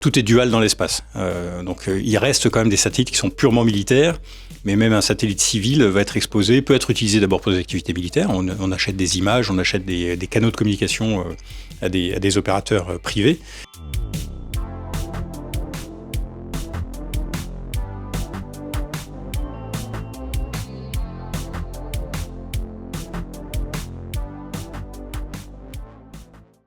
Tout est dual dans l'espace. Donc il reste quand même des satellites qui sont purement militaires, mais même un satellite civil va être exposé, peut être utilisé d'abord pour des activités militaires. On achète des images, on achète des canaux de communication à des opérateurs privés.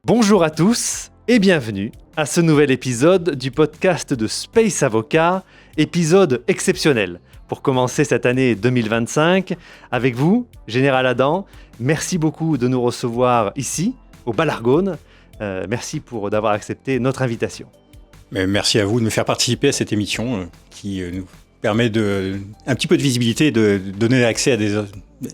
Bonjour à tous et bienvenue à ce nouvel épisode du podcast de Space Avocat, épisode exceptionnel pour commencer cette année 2025 avec vous, Général Adam. Merci beaucoup de nous recevoir ici, au Balargone. Merci d'avoir accepté notre invitation. Mais merci à vous de me faire participer à cette émission qui nous permet un petit peu de visibilité, de donner accès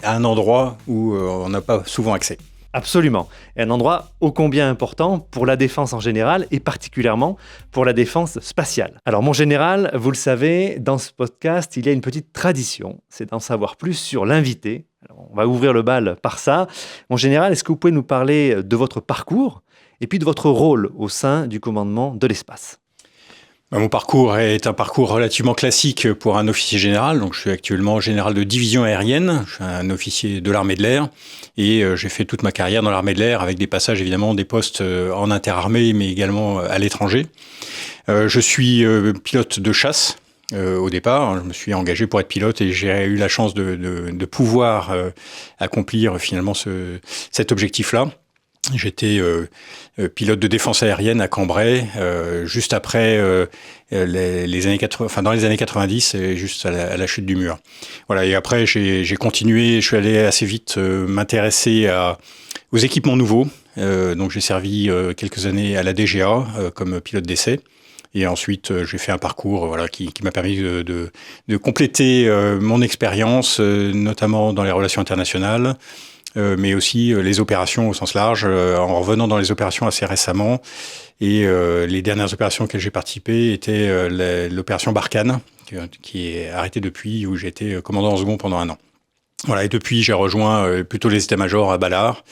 à un endroit où on n'a pas souvent accès. Absolument. Et un endroit ô combien important pour la défense en général et particulièrement pour la défense spatiale. Alors mon général, vous le savez, dans ce podcast, il y a une petite tradition, c'est d'en savoir plus sur l'invité. Alors, on va ouvrir le bal par ça. Mon général, est-ce que vous pouvez nous parler de votre parcours et puis de votre rôle au sein du commandement de l'espace ? Mon parcours est un parcours relativement classique pour un officier général. Donc, je suis actuellement général de division aérienne. Je suis un officier de l'armée de l'air et j'ai fait toute ma carrière dans l'armée de l'air avec des passages évidemment des postes en interarmée mais également à l'étranger. Je suis pilote de chasse. Au départ, je me suis engagé pour être pilote et j'ai eu la chance de pouvoir accomplir finalement cet objectif-là. J'étais pilote de défense aérienne à Cambrai, juste après les années 80, enfin dans les années 90, juste à la chute du mur. Voilà. Et après, j'ai continué. Je suis allé assez vite m'intéresser aux équipements nouveaux. Donc j'ai servi quelques années à la DGA comme pilote d'essai. Et ensuite, j'ai fait un parcours qui m'a permis de compléter mon expérience, notamment dans les relations internationales. Mais aussi les opérations au sens large, en revenant dans les opérations assez récemment. Et les dernières opérations auxquelles j'ai participé étaient l'opération Barkhane, qui est arrêtée depuis, où j'ai été commandant en second pendant 1 an. Voilà, et depuis, j'ai rejoint plutôt les états-majors à Balard,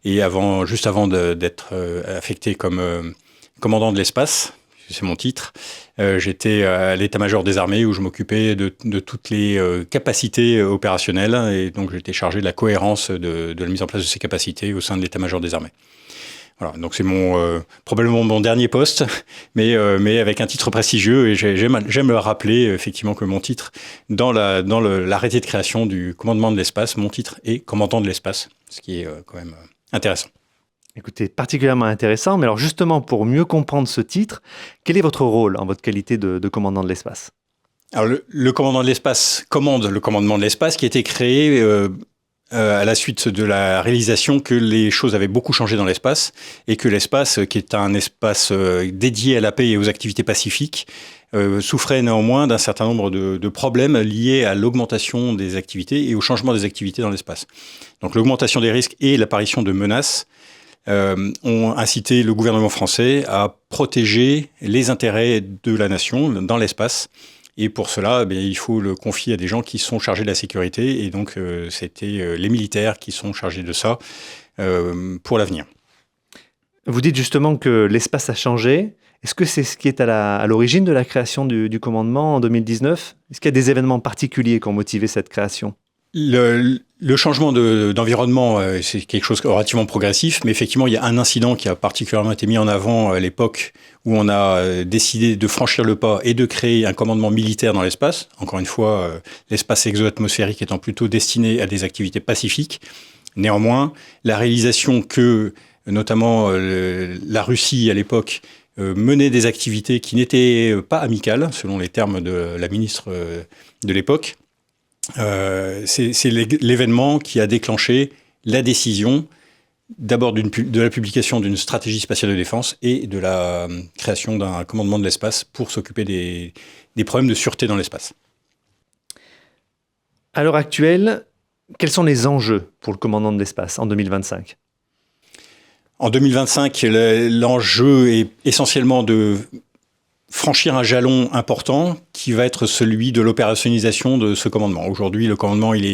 et juste avant d'être affecté comme commandant de l'espace, c'est mon titre, j'étais à l'état-major des armées où je m'occupais de toutes les capacités opérationnelles et donc j'étais chargé de la cohérence de la mise en place de ces capacités au sein de l'état-major des armées. Voilà, donc c'est probablement mon dernier poste, mais avec un titre prestigieux et j'aime le rappeler effectivement que mon titre dans l'arrêté de création du commandement de l'espace, mon titre est commandant de l'espace, ce qui est quand même intéressant. Écoutez, particulièrement intéressant, mais alors justement, pour mieux comprendre ce titre, quel est votre rôle en votre qualité de commandant de l'espace ? Alors, le commandant de l'espace commande le commandement de l'espace qui a été créé à la suite de la réalisation que les choses avaient beaucoup changé dans l'espace et que l'espace, qui est un espace dédié à la paix et aux activités pacifiques, souffrait néanmoins d'un certain nombre de problèmes liés à l'augmentation des activités et au changement des activités dans l'espace. Donc, l'augmentation des risques et l'apparition de menaces ont incité le gouvernement français à protéger les intérêts de la nation dans l'espace. Et pour cela, il faut le confier à des gens qui sont chargés de la sécurité. Et donc, c'était les militaires qui sont chargés de ça pour l'avenir. Vous dites justement que l'espace a changé. Est-ce que c'est ce qui est à l'origine de la création du commandement en 2019 ? Est-ce qu'il y a des événements particuliers qui ont motivé cette création ? Le changement d'environnement, c'est quelque chose de relativement progressif, mais effectivement, il y a un incident qui a particulièrement été mis en avant à l'époque où on a décidé de franchir le pas et de créer un commandement militaire dans l'espace. Encore une fois, l'espace exo-atmosphérique étant plutôt destiné à des activités pacifiques. Néanmoins, la réalisation que, notamment, la Russie à l'époque menait des activités qui n'étaient pas amicales, selon les termes de la ministre de l'époque, c'est l'événement qui a déclenché la décision d'abord de la publication d'une stratégie spatiale de défense et de la création d'un commandement de l'espace pour s'occuper des problèmes de sûreté dans l'espace. À l'heure actuelle, quels sont les enjeux pour le commandement de l'espace en 2025 ? En 2025, l'enjeu est essentiellement de franchir un jalon important qui va être celui de l'opérationnalisation de ce commandement. Aujourd'hui, le commandement, il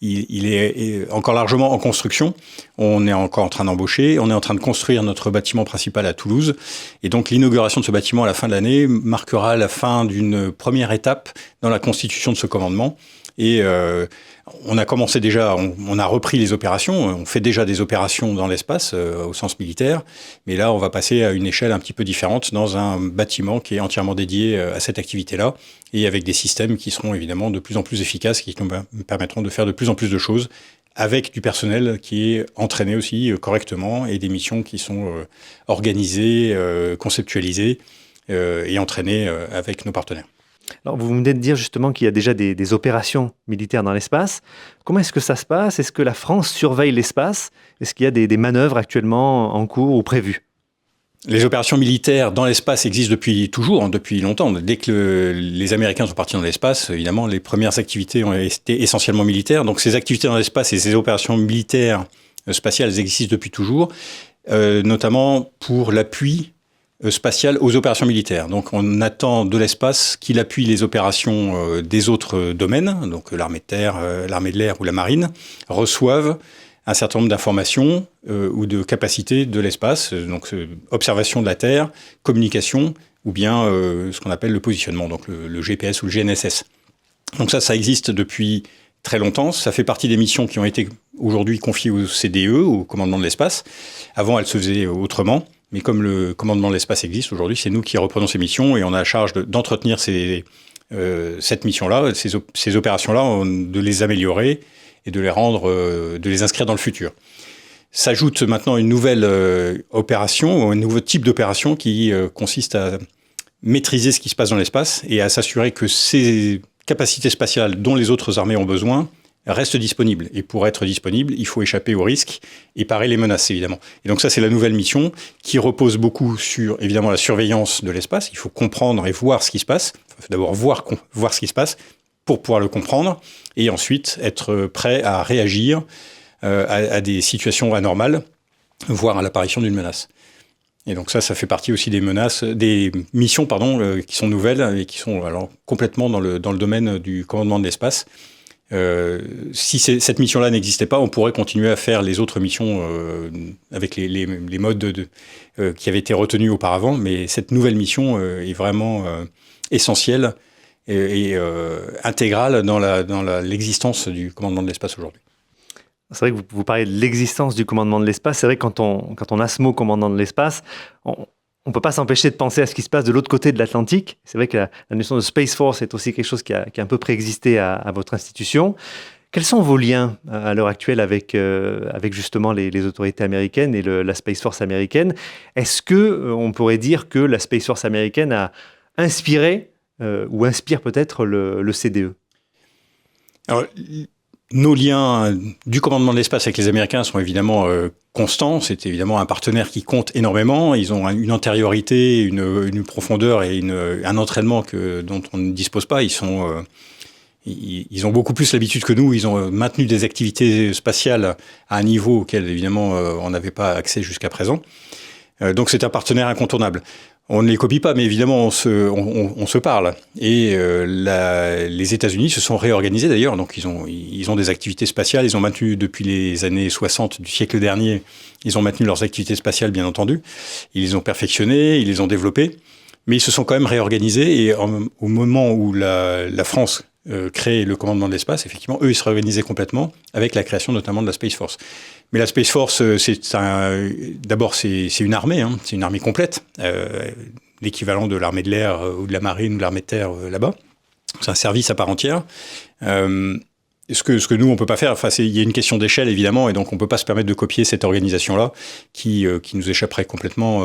est encore largement en construction. On est encore en train d'embaucher. On est en train de construire notre bâtiment principal à Toulouse. Et donc, l'inauguration de ce bâtiment à la fin de l'année marquera la fin d'une première étape dans la constitution de ce commandement. Et on a commencé déjà, on a repris les opérations, on fait déjà des opérations dans l'espace au sens militaire, mais là on va passer à une échelle un petit peu différente dans un bâtiment qui est entièrement dédié à cette activité-là et avec des systèmes qui seront évidemment de plus en plus efficaces, qui nous permettront de faire de plus en plus de choses avec du personnel qui est entraîné aussi correctement et des missions qui sont organisées, conceptualisées et entraînées avec nos partenaires. Alors, vous venez de dire justement qu'il y a déjà des opérations militaires dans l'espace. Comment est-ce que ça se passe? Est-ce que la France surveille l'espace? Est-ce qu'il y a des manœuvres actuellement en cours ou prévues? Les opérations militaires dans l'espace existent depuis toujours, depuis longtemps. Dès que les Américains sont partis dans l'espace, évidemment, les premières activités ont été essentiellement militaires. Donc ces activités dans l'espace et ces opérations militaires spatiales, elles existent depuis toujours, notamment pour l'appui spatial aux opérations militaires. Donc on attend de l'espace qu'il appuie les opérations des autres domaines, donc l'armée de terre, l'armée de l'air ou la marine, reçoivent un certain nombre d'informations ou de capacités de l'espace, donc observation de la Terre, communication ou bien ce qu'on appelle le positionnement, donc le GPS ou le GNSS. Donc ça existe depuis très longtemps. Ça fait partie des missions qui ont été aujourd'hui confiées au CDE, au commandement de l'espace. Avant, elles se faisaient autrement. Mais comme le commandement de l'espace existe aujourd'hui, c'est nous qui reprenons ces missions et on a la charge d'entretenir cette mission-là, ces opérations-là, de les améliorer et de les rendre, de les inscrire dans le futur. S'ajoute maintenant une nouvelle opération, un nouveau type d'opération qui consiste à maîtriser ce qui se passe dans l'espace et à s'assurer que ces capacités spatiales dont les autres armées ont besoin reste disponible. Et pour être disponible, il faut échapper aux risques et parer les menaces, évidemment. Et donc ça, c'est la nouvelle mission qui repose beaucoup sur, évidemment, la surveillance de l'espace. Il faut comprendre et voir ce qui se passe. Il faut d'abord voir ce qui se passe pour pouvoir le comprendre et ensuite être prêt à réagir à des situations anormales, voire à l'apparition d'une menace. Et donc ça fait partie aussi des missions, qui sont nouvelles et qui sont alors complètement dans le domaine du commandement de l'espace. Si cette mission-là n'existait pas, on pourrait continuer à faire les autres missions avec les modes qui avaient été retenus auparavant, mais cette nouvelle mission est vraiment essentielle et intégrale dans l'existence du commandement de l'espace aujourd'hui. C'est vrai que vous parlez de l'existence du commandement de l'espace. C'est vrai que quand on a ce mot commandement de l'espace, on ne peut pas s'empêcher de penser à ce qui se passe de l'autre côté de l'Atlantique. C'est vrai que la notion de Space Force est aussi quelque chose qui a un peu préexisté à votre institution. Quels sont vos liens à l'heure actuelle avec justement les autorités américaines et la Space Force américaine? Est-ce qu'on pourrait dire que la Space Force américaine a inspiré ou inspire peut-être le CDE? Alors, nos liens du commandement de l'espace avec les Américains sont évidemment constants. C'est évidemment un partenaire qui compte énormément. Ils ont une antériorité, une profondeur et un entraînement dont on ne dispose pas. Ils ont beaucoup plus l'habitude que nous. Ils ont maintenu des activités spatiales à un niveau auquel évidemment on n'avait pas accès jusqu'à présent. Donc c'est un partenaire incontournable. On ne les copie pas, mais évidemment, on se parle. Et les États-Unis se sont réorganisés d'ailleurs. Donc, ils ont des activités spatiales. Ils ont maintenu depuis les années 60 du siècle dernier. Ils ont maintenu leurs activités spatiales, bien entendu. Ils les ont perfectionnées, ils les ont développées. Mais ils se sont quand même réorganisés. Et au moment où la France crée le commandement de l'espace, effectivement, eux, ils se réorganisaient complètement avec la création notamment de la Space Force. Mais la Space Force, d'abord, c'est une armée, c'est une armée complète, l'équivalent de l'armée de l'air ou de la marine ou de l'armée de terre là-bas. C'est un service à part entière. Ce que nous, on peut pas faire, il y a une question d'échelle, évidemment, et donc on peut pas se permettre de copier cette organisation-là qui nous échapperait complètement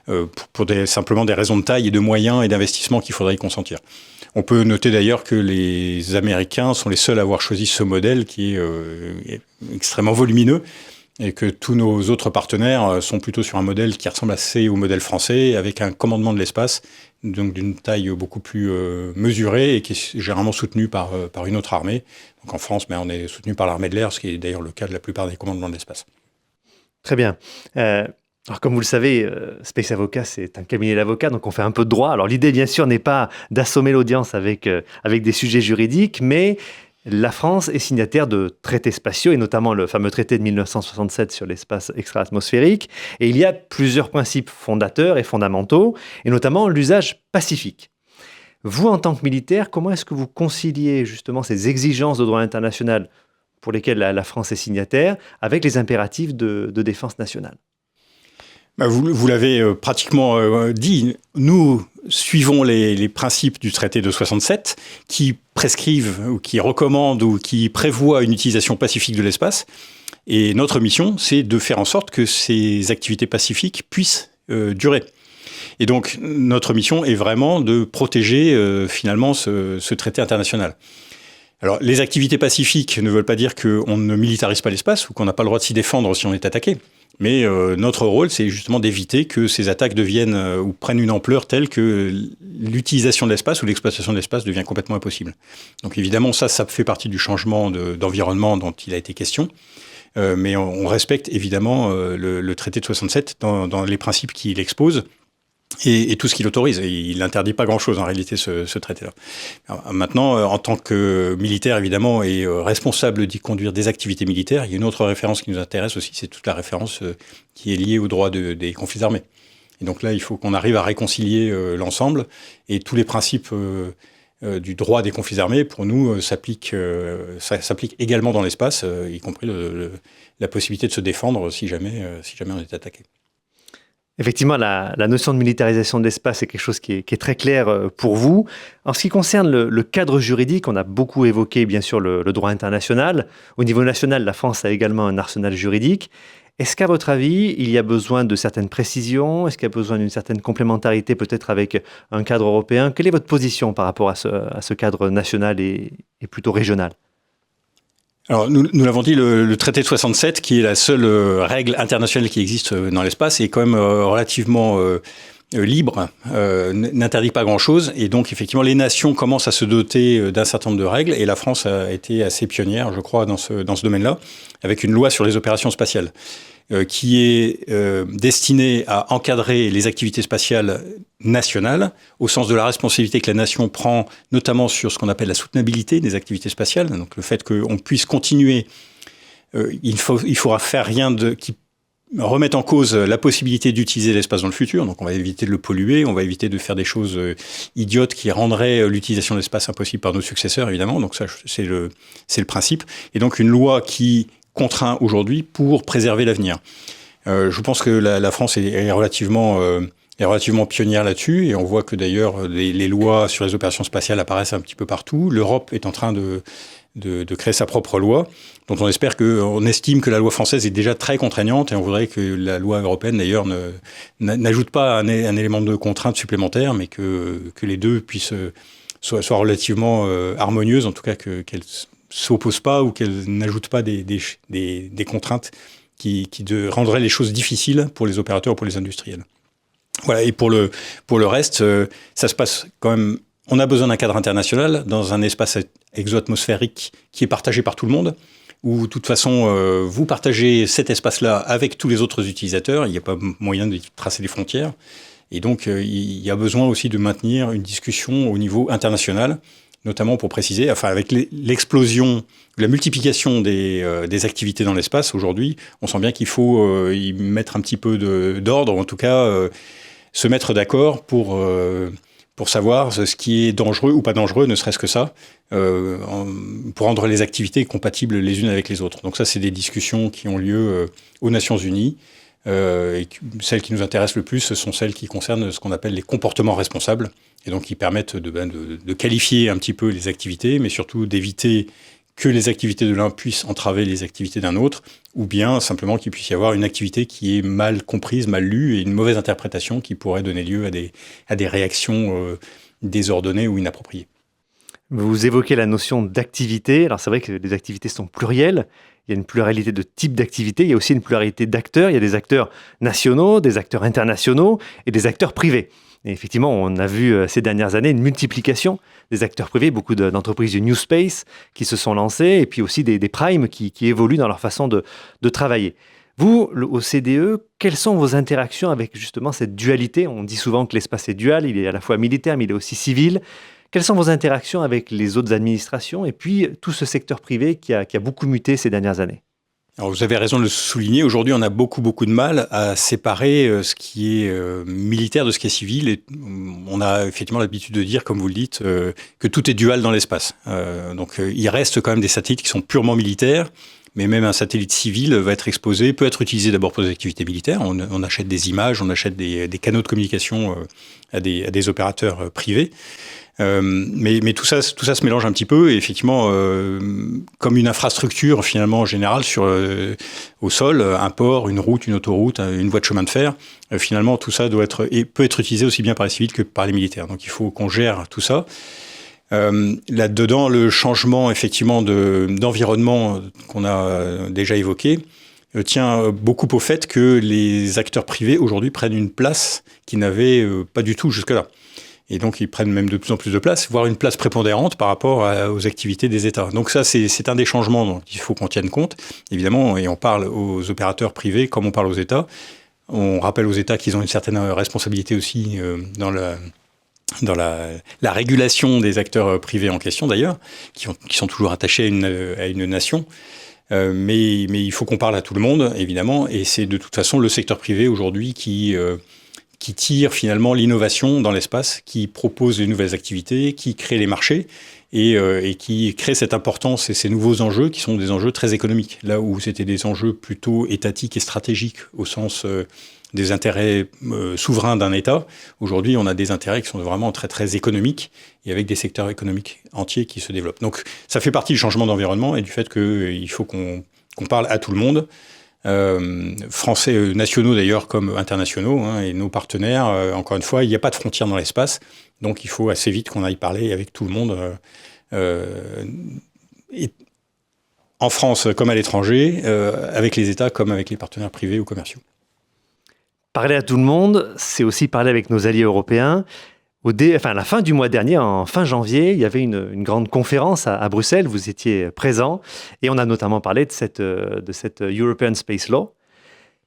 pour simplement des raisons de taille et de moyens et d'investissement qu'il faudrait y consentir. On peut noter d'ailleurs que les Américains sont les seuls à avoir choisi ce modèle qui est extrêmement volumineux et que tous nos autres partenaires sont plutôt sur un modèle qui ressemble assez au modèle français avec un commandement de l'espace donc d'une taille beaucoup plus mesurée et qui est généralement soutenu par une autre armée. Donc en France, on est soutenu par l'armée de l'air, ce qui est d'ailleurs le cas de la plupart des commandements de l'espace. Très bien. Alors, comme vous le savez, Space Avocat, c'est un cabinet d'avocats, donc on fait un peu de droit. Alors, l'idée, bien sûr, n'est pas d'assommer l'audience avec des sujets juridiques, mais la France est signataire de traités spatiaux, et notamment le fameux traité de 1967 sur l'espace extra-atmosphérique. Et il y a plusieurs principes fondateurs et fondamentaux, et notamment l'usage pacifique. Vous, en tant que militaire, comment est-ce que vous conciliez justement ces exigences de droit international pour lesquelles la France est signataire avec les impératifs de défense nationale? Vous l'avez pratiquement dit, nous suivons les principes du traité de 67 qui prescrivent ou qui recommandent ou qui prévoient une utilisation pacifique de l'espace. Et notre mission, c'est de faire en sorte que ces activités pacifiques puissent durer. Et donc, notre mission est vraiment de protéger finalement ce traité international. Alors, les activités pacifiques ne veulent pas dire qu'on ne militarise pas l'espace ou qu'on n'a pas le droit de s'y défendre si on est attaqué. Mais notre rôle, c'est justement d'éviter que ces attaques deviennent ou prennent une ampleur telle que l'utilisation de l'espace ou l'exploitation de l'espace devient complètement impossible. Donc évidemment, ça fait partie du changement d'environnement dont il a été question. Mais on respecte évidemment le traité de 67 dans les principes qu'il expose. Et tout ce qu'il autorise. Et il n'interdit pas grand-chose, en réalité, ce traité-là. Alors, maintenant, en tant que militaire, évidemment, et responsable d'y conduire des activités militaires, il y a une autre référence qui nous intéresse aussi, c'est toute la référence qui est liée au droit des conflits armés. Et donc là, il faut qu'on arrive à réconcilier l'ensemble. Et tous les principes du droit des conflits armés, pour nous, s'appliquent également dans l'espace, y compris la possibilité de se défendre si jamais on est attaqué. Effectivement, la notion de militarisation de l'espace est quelque chose qui est très clair pour vous. En ce qui concerne le cadre juridique, on a beaucoup évoqué bien sûr le droit international. Au niveau national, la France a également un arsenal juridique. Est-ce qu'à votre avis, il y a besoin de certaines précisions? Est-ce qu'il y a besoin d'une certaine complémentarité peut-être avec un cadre européen? Quelle est votre position par rapport à ce cadre national et plutôt régional? Alors, nous l'avons dit, le traité de 67, qui est la seule règle internationale qui existe dans l'espace, est quand même relativement libre, n'interdit pas grand-chose. Et donc, effectivement, les nations commencent à se doter d'un certain nombre de règles. Et la France a été assez pionnière, je crois, dans ce domaine-là, avec une loi sur les opérations spatiales, qui est destinée à encadrer les activités spatiales nationales, au sens de la responsabilité que la nation prend, notamment sur ce qu'on appelle la soutenabilité des activités spatiales. Donc le fait qu'on puisse continuer, il faudra faire rien qui remette en cause la possibilité d'utiliser l'espace dans le futur. Donc on va éviter de le polluer, on va éviter de faire des choses idiotes qui rendraient l'utilisation de l'espace impossible par nos successeurs, évidemment. Donc ça, c'est le principe. Et donc une loi qui contraint aujourd'hui pour préserver l'avenir. Je pense que la France est relativement pionnière là-dessus, et on voit que d'ailleurs les lois sur les opérations spatiales apparaissent un petit peu partout. L'Europe est en train de créer sa propre loi, dont on estime que la loi française est déjà très contraignante, et on voudrait que la loi européenne d'ailleurs n'ajoute pas un élément de contrainte supplémentaire, mais que les deux puissent soient relativement harmonieuses, en tout cas qu'elles s'opposent pas ou qu'elles n'ajoutent pas des contraintes qui rendraient les choses difficiles pour les opérateurs ou pour les industriels. Voilà, et pour le reste, ça se passe quand même. On a besoin d'un cadre international dans un espace exo-atmosphérique qui est partagé par tout le monde, où de toute façon, vous partagez cet espace-là avec tous les autres utilisateurs, il n'y a pas moyen de tracer des frontières. Et donc, il y a besoin aussi de maintenir une discussion au niveau international, notamment pour préciser, enfin avec l'explosion, la multiplication des activités dans l'espace aujourd'hui, on sent bien qu'il faut y mettre un petit peu d'ordre, ou en tout cas se mettre d'accord pour savoir ce qui est dangereux ou pas dangereux, ne serait-ce que ça, pour rendre les activités compatibles les unes avec les autres. Donc ça, c'est des discussions qui ont lieu aux Nations Unies. Et celles qui nous intéressent le plus, ce sont celles qui concernent ce qu'on appelle les comportements responsables, et donc qui permettent de qualifier un petit peu les activités, mais surtout d'éviter que les activités de l'un puissent entraver les activités d'un autre, ou bien simplement qu'il puisse y avoir une activité qui est mal comprise, mal lue, et une mauvaise interprétation qui pourrait donner lieu à des réactions désordonnées ou inappropriées. Vous évoquez la notion d'activité. Alors c'est vrai que les activités sont plurielles. Il y a une pluralité de types d'activités. Il y a aussi une pluralité d'acteurs. Il y a des acteurs nationaux, des acteurs internationaux et des acteurs privés. Et effectivement, on a vu ces dernières années une multiplication des acteurs privés, beaucoup d'entreprises du New Space qui se sont lancées, et puis aussi des primes qui évoluent dans leur façon de travailler. Vous, au CDE, quelles sont vos interactions avec justement cette dualité? On dit souvent que l'espace est dual, il est à la fois militaire, mais il est aussi civil. Quelles sont vos interactions avec les autres administrations et puis tout ce secteur privé qui a beaucoup muté ces dernières années? Alors vous avez raison de le souligner. Aujourd'hui, on a beaucoup de mal à séparer ce qui est militaire de ce qui est civil. Et on a effectivement l'habitude de dire, comme vous le dites, que tout est dual dans l'espace. Donc il reste quand même des satellites qui sont purement militaires. Mais même un satellite civil va être exposé, peut être utilisé d'abord pour des activités militaires. On achète des images, on achète des canaux de communication à des opérateurs privés. Mais tout ça se mélange un petit peu. Et effectivement, comme une infrastructure finalement en général au sol, un port, une route, une autoroute, une voie de chemin de fer, finalement tout ça peut être utilisé aussi bien par les civils que par les militaires. Donc il faut qu'on gère tout ça. Là-dedans, le changement effectivement d'environnement qu'on a déjà évoqué tient beaucoup au fait que les acteurs privés aujourd'hui prennent une place qu'ils n'avaient pas du tout jusque-là. Et donc, ils prennent même de plus en plus de place, voire une place prépondérante par rapport aux activités des États. Donc ça, c'est un des changements dont il faut qu'on tienne compte, évidemment, et on parle aux opérateurs privés comme on parle aux États. On rappelle aux États qu'ils ont une certaine responsabilité aussi dans la régulation des acteurs privés en question, d'ailleurs, qui sont toujours attachés à une nation. Mais il faut qu'on parle à tout le monde, évidemment, et c'est de toute façon le secteur privé aujourd'hui qui tire finalement l'innovation dans l'espace, qui propose les nouvelles activités, qui crée les marchés et qui crée cette importance et ces nouveaux enjeux qui sont des enjeux très économiques. Là où c'était des enjeux plutôt étatiques et stratégiques au sens des intérêts souverains d'un État, aujourd'hui on a des intérêts qui sont vraiment très très économiques et avec des secteurs économiques entiers qui se développent. Donc ça fait partie du changement d'environnement et du fait qu'il faut qu'on parle à tout le monde. Français nationaux d'ailleurs comme internationaux et nos partenaires, encore une fois, il n'y a pas de frontières dans l'espace, donc il faut assez vite qu'on aille parler avec tout le monde, et en France comme à l'étranger, avec les États comme avec les partenaires privés ou commerciaux. Parler à tout le monde, c'est aussi parler avec nos alliés européens. À la fin du mois dernier, en fin janvier, il y avait une grande conférence à Bruxelles, vous étiez présent, et on a notamment parlé de cette European Space Law.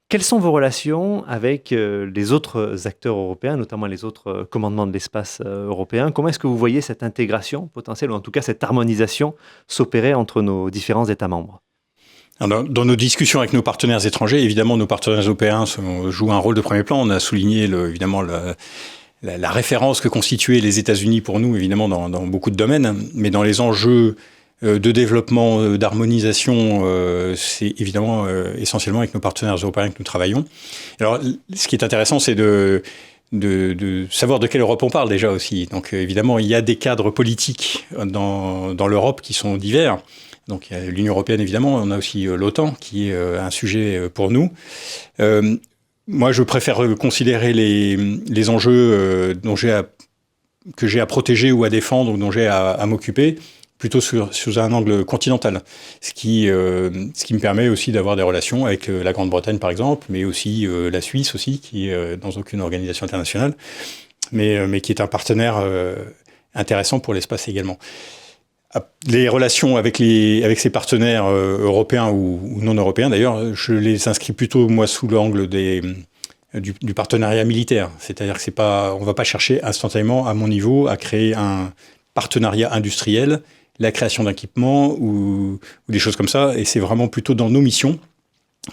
Quelles sont vos relations avec les autres acteurs européens, notamment les autres commandements de l'espace européens? Comment est-ce que vous voyez cette intégration potentielle, ou en tout cas cette harmonisation, s'opérer entre nos différents États membres? Alors, dans nos discussions avec nos partenaires étrangers, évidemment, nos partenaires européens jouent un rôle de premier plan. On a souligné évidemment la référence que constituaient les États-Unis pour nous, évidemment, dans beaucoup de domaines. Mais dans les enjeux de développement, d'harmonisation, c'est évidemment essentiellement avec nos partenaires européens que nous travaillons. Alors, ce qui est intéressant, c'est de savoir de quelle Europe on parle déjà aussi. Donc, évidemment, il y a des cadres politiques dans l'Europe qui sont divers. Donc, il y a l'Union européenne, évidemment. On a aussi l'OTAN, qui est un sujet pour nous. Moi, je préfère considérer les enjeux que j'ai à protéger ou à défendre, ou dont j'ai à m'occuper, plutôt sous un angle continental. Ce qui me permet aussi d'avoir des relations avec la Grande-Bretagne, par exemple, mais aussi la Suisse, aussi, qui est dans aucune organisation internationale, mais qui est un partenaire intéressant pour l'espace également. Les relations avec ces partenaires européens ou non européens, d'ailleurs, je les inscris plutôt, moi, sous l'angle du partenariat militaire. C'est-à-dire que on ne va pas chercher instantanément, à mon niveau, à créer un partenariat industriel, la création d'équipements ou des choses comme ça. Et c'est vraiment plutôt dans nos missions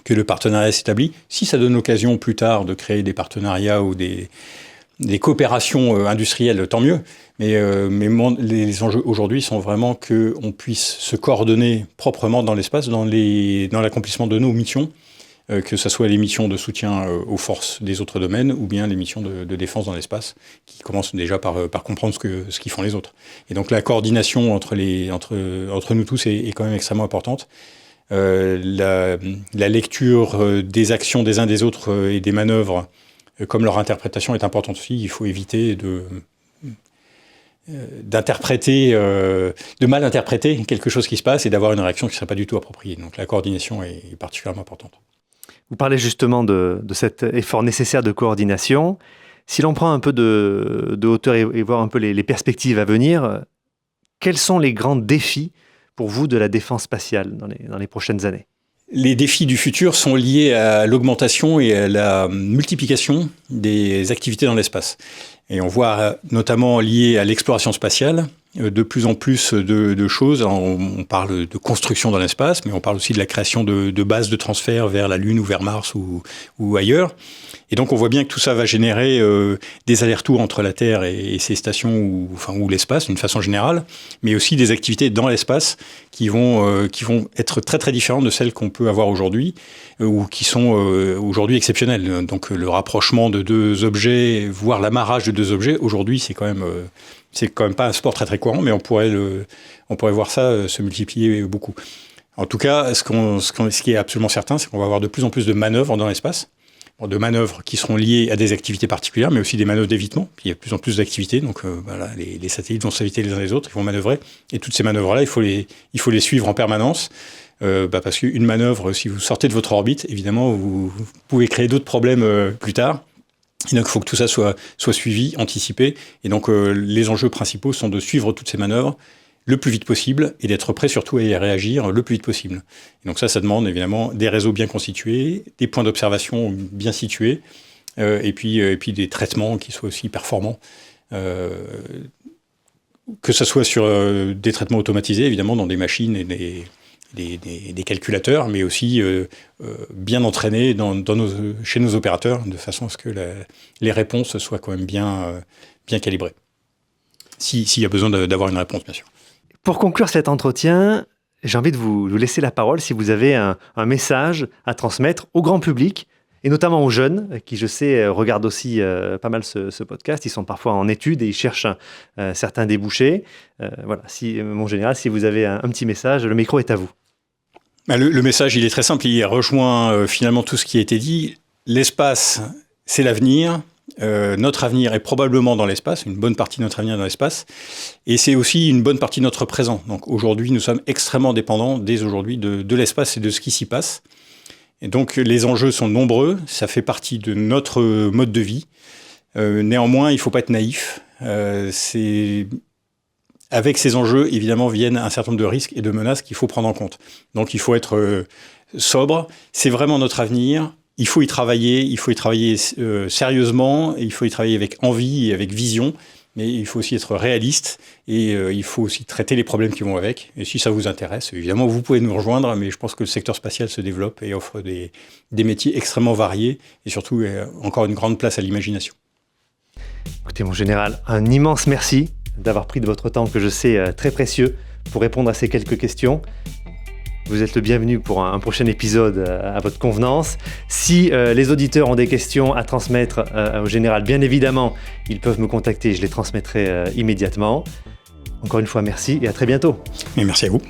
que le partenariat s'établit. Si ça donne l'occasion plus tard de créer des partenariats ou des coopérations industrielles, tant mieux. Mais les enjeux aujourd'hui sont vraiment qu'on puisse se coordonner proprement dans l'espace, dans l'accomplissement de nos missions, que ce soit les missions de soutien aux forces des autres domaines ou bien les missions de défense dans l'espace, qui commencent déjà par comprendre ce qu'ils font les autres. Et donc la coordination entre nous tous est quand même extrêmement importante. La lecture des actions des uns des autres et des manœuvres, comme leur interprétation est importante aussi, il faut éviter de mal interpréter quelque chose qui se passe et d'avoir une réaction qui ne serait pas du tout appropriée. Donc la coordination est particulièrement importante. Vous parlez justement de cet effort nécessaire de coordination. Si l'on prend un peu de hauteur et voir un peu les perspectives à venir, quels sont les grands défis pour vous de la défense spatiale dans les prochaines années ? Les défis du futur sont liés à l'augmentation et à la multiplication des activités dans l'espace. Et on voit notamment lié à l'exploration spatiale de plus en plus de choses. On parle de construction dans l'espace, mais on parle aussi de la création de bases de transfert vers la Lune ou vers Mars ou ailleurs. Et donc on voit bien que tout ça va générer des allers-retours entre la Terre et ces stations ou l'espace d'une façon générale, mais aussi des activités dans l'espace qui vont être très très différentes de celles qu'on peut avoir aujourd'hui ou qui sont aujourd'hui exceptionnelles. Donc le rapprochement de deux objets, voire l'amarrage de deux objets, aujourd'hui c'est quand même pas un sport très très courant, mais on pourrait voir ça se multiplier beaucoup. En tout cas, ce qui est absolument certain, c'est qu'on va avoir de plus en plus de manœuvres dans l'espace. De manœuvres qui seront liées à des activités particulières, mais aussi des manœuvres d'évitement. Puis il y a de plus en plus d'activités, donc voilà, les satellites vont s'éviter les uns les autres, ils vont manœuvrer. Et toutes ces manœuvres-là, il faut les suivre en permanence, parce qu'une manœuvre, si vous sortez de votre orbite, évidemment, vous pouvez créer d'autres problèmes plus tard. Et donc il faut que tout ça soit suivi, anticipé. Et donc les enjeux principaux sont de suivre toutes ces manœuvres le plus vite possible et d'être prêt surtout à y réagir le plus vite possible. Et donc ça demande évidemment des réseaux bien constitués, des points d'observation bien situés, et puis des traitements qui soient aussi performants. Que ce soit sur des traitements automatisés, évidemment, dans des machines et des calculateurs, mais aussi bien entraînés chez nos opérateurs, de façon à ce que les réponses soient quand même bien calibrées. S'il y a besoin d'avoir une réponse, bien sûr. Pour conclure cet entretien, j'ai envie de vous laisser la parole si vous avez un message à transmettre au grand public, et notamment aux jeunes, qui je sais regardent aussi pas mal ce podcast. Ils sont parfois en études et ils cherchent certains débouchés. Voilà, mon général, si vous avez un petit message, le micro est à vous. Le message, il est très simple, il rejoint finalement tout ce qui a été dit. L'espace, c'est l'avenir. Notre avenir est probablement dans l'espace, une bonne partie de notre avenir est dans l'espace, et c'est aussi une bonne partie de notre présent. Donc aujourd'hui, nous sommes extrêmement dépendants dès aujourd'hui de l'espace et de ce qui s'y passe. Et donc les enjeux sont nombreux, ça fait partie de notre mode de vie. Néanmoins, il ne faut pas être naïf. Avec ces enjeux, évidemment, viennent un certain nombre de risques et de menaces qu'il faut prendre en compte. Donc il faut être sobre, c'est vraiment notre avenir. Il faut y travailler sérieusement, il faut y travailler avec envie et avec vision, mais il faut aussi être réaliste et il faut aussi traiter les problèmes qui vont avec. Et si ça vous intéresse, évidemment, vous pouvez nous rejoindre, mais je pense que le secteur spatial se développe et offre des métiers extrêmement variés et surtout encore une grande place à l'imagination. Écoutez, mon général, un immense merci d'avoir pris de votre temps que je sais très précieux pour répondre à ces quelques questions. Vous êtes le bienvenu pour un prochain épisode à votre convenance. Si les auditeurs ont des questions à transmettre au général, bien évidemment, ils peuvent me contacter, je les transmettrai immédiatement. Encore une fois, merci et à très bientôt. Et merci à vous.